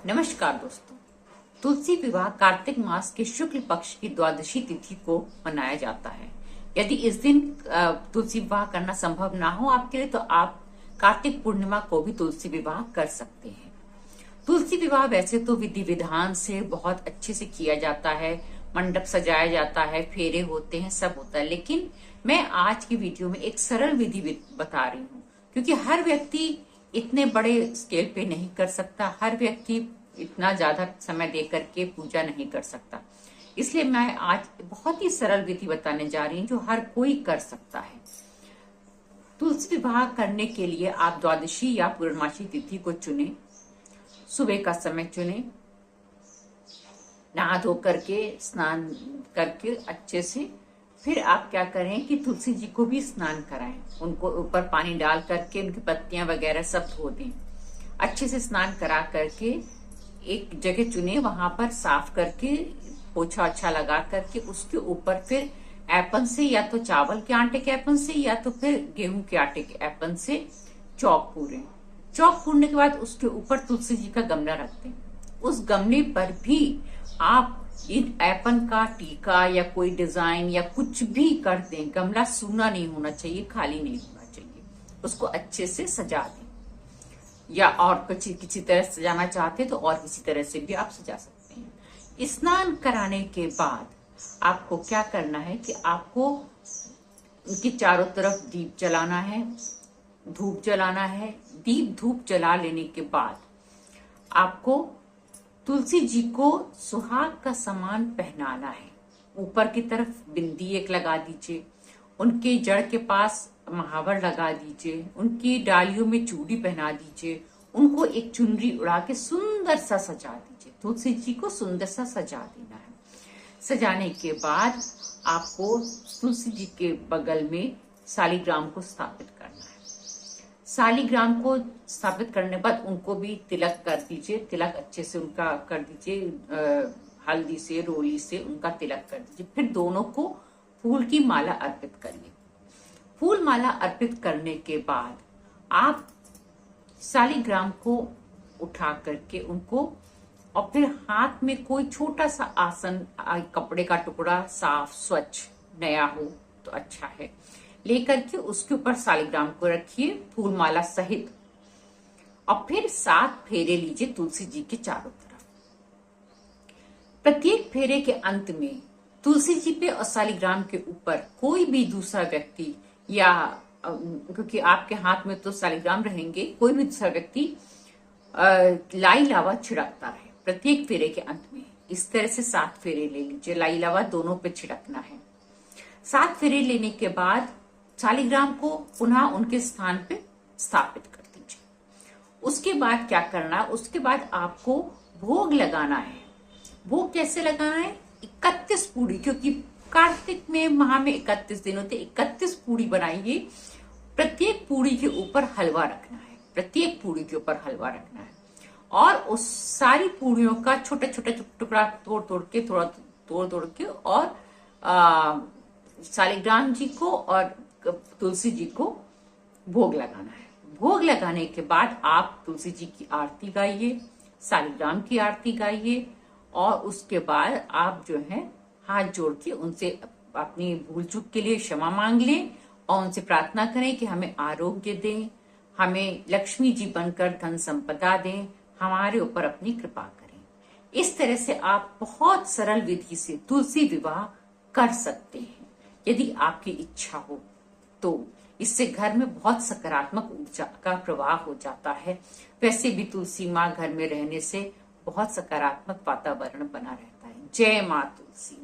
नमस्कार दोस्तों। तुलसी विवाह कार्तिक मास के शुक्ल पक्ष की द्वादशी तिथि को मनाया जाता है। यदि इस दिन तुलसी विवाह करना संभव ना हो आपके लिए, तो आप कार्तिक पूर्णिमा को भी तुलसी विवाह कर सकते हैं। तुलसी विवाह वैसे तो विधि विधान से बहुत अच्छे से किया जाता है, मंडप सजाया जाता है, फेरे होते हैं, सब होता है। लेकिन मैं आज की वीडियो में एक सरल विधि बता रही हूँ, क्योंकि हर व्यक्ति इतने बड़े स्केल पे नहीं कर सकता, हर व्यक्ति इतना ज्यादा समय दे करके पूजा नहीं कर सकता। इसलिए मैं आज बहुत ही सरल विधि बताने जा रही हूँ जो हर कोई कर सकता है। तुलसी विवाह करने के लिए आप द्वादशी या पूर्णमासी तिथि को चुने, सुबह का समय चुने, नहा धो करके स्नान करके अच्छे से फिर आप क्या करें कि तुलसी जी को भी स्नान कराएं, उनको ऊपर पानी डाल करके उनकी पत्तियां वगैरह सब धो दें। अच्छे से स्नान करा करके एक जगह चुने, वहां पर साफ करके पोछा अच्छा लगा करके उसके ऊपर फिर ऐपन से, या तो चावल के आटे के ऐपन से या तो फिर गेहूं के आटे के ऐपन से चौक पूरे। चौक पूरने के बाद उसके ऊपर तुलसी जी का गमला रख दें। उस गमले पर भी आप इन ऐपन का टीका या कोई डिजाइन या कुछ भी कर दें। गमला सूना नहीं होना चाहिए, खाली नहीं होना चाहिए। उसको अच्छे से सजा दें, या और किसी तरह सजाना चाहते तो और किसी तरह से भी आप सजा सकते हैं। स्नान कराने के बाद आपको क्या करना है कि आपको उनके चारों तरफ दीप जलाना है, धूप जलाना है। दीप धूप जला लेने के बाद आपको तुलसी जी को सुहाग का सामान पहनाना है। ऊपर की तरफ बिंदी एक लगा दीजिए, उनके जड़ के पास महावर लगा दीजिए, उनकी डालियों में चूड़ी पहना दीजिए, उनको एक चुनरी उड़ा के सुंदर सा सजा दीजिए। तुलसी जी को सुंदर सा सजा देना है। सजाने के बाद आपको तुलसी जी के बगल में शालिग्राम को स्थापित करना है। शालिग्राम को स्थापित करने के बाद उनको भी तिलक कर दीजिए। तिलक अच्छे से उनका कर दीजिए, हल्दी से, रोली से उनका तिलक कर दीजिए। फिर दोनों को फूल की माला अर्पित करिए। फूल माला अर्पित करने के बाद आप शालिग्राम को उठा करके उनको, और फिर हाथ में कोई छोटा सा आसन, कपड़े का टुकड़ा साफ स्वच्छ नया हो तो अच्छा है, लेकर के उसके ऊपर शालिग्राम को रखिए फूल माला सहित, और फिर 7 फेरे लीजिए तुलसी जी के चारों तरफ। प्रत्येक फेरे के अंत में तुलसी जी पे और शालिग्राम के ऊपर कोई भी दूसरा व्यक्ति, या क्योंकि आपके हाथ में तो शालिग्राम रहेंगे, कोई भी दूसरा व्यक्ति लाई लावा छिड़कता रहे प्रत्येक फेरे के अंत में। इस तरह से 7 फेरे ले लीजिए, लाई लावा दोनों पे छिड़कना है। 7 फेरे लेने के बाद शालिग्राम को पुनः उनके स्थान पे स्थापित कर दीजिए। उसके बाद क्या करना है, उसके बाद आपको भोग लगाना है। भोग कैसे लगाना है? 31 पूड़ी, क्योंकि कार्तिक में माह में 31 दिन होते, 31 पूड़ी बनाइए। प्रत्येक पूड़ी के ऊपर हलवा रखना है, प्रत्येक पूड़ी के ऊपर हलवा रखना है, और उस सारी पूड़ियों का छोटा छोटा टुकड़ा तोड़ तोड़ के और शालिग्राम जी को और तुलसी जी को भोग लगाना है। भोग लगाने के बाद आप तुलसी जी की आरती गाइए, शालिग्राम की आरती गाइए, और उसके बाद आप जो है हाथ जोड़ के उनसे अपनी भूल चूक के लिए क्षमा मांग लें, और उनसे प्रार्थना करें कि हमें आरोग्य दें, हमें लक्ष्मी जी बनकर धन संपदा दें, हमारे ऊपर अपनी कृपा करें। इस तरह से आप बहुत सरल विधि से तुलसी विवाह कर सकते हैं। यदि आपकी इच्छा हो तो इससे घर में बहुत सकारात्मक ऊर्जा का प्रवाह हो जाता है। वैसे भी तुलसी माँ घर में रहने से बहुत सकारात्मक वातावरण बना रहता है। जय माँ तुलसी।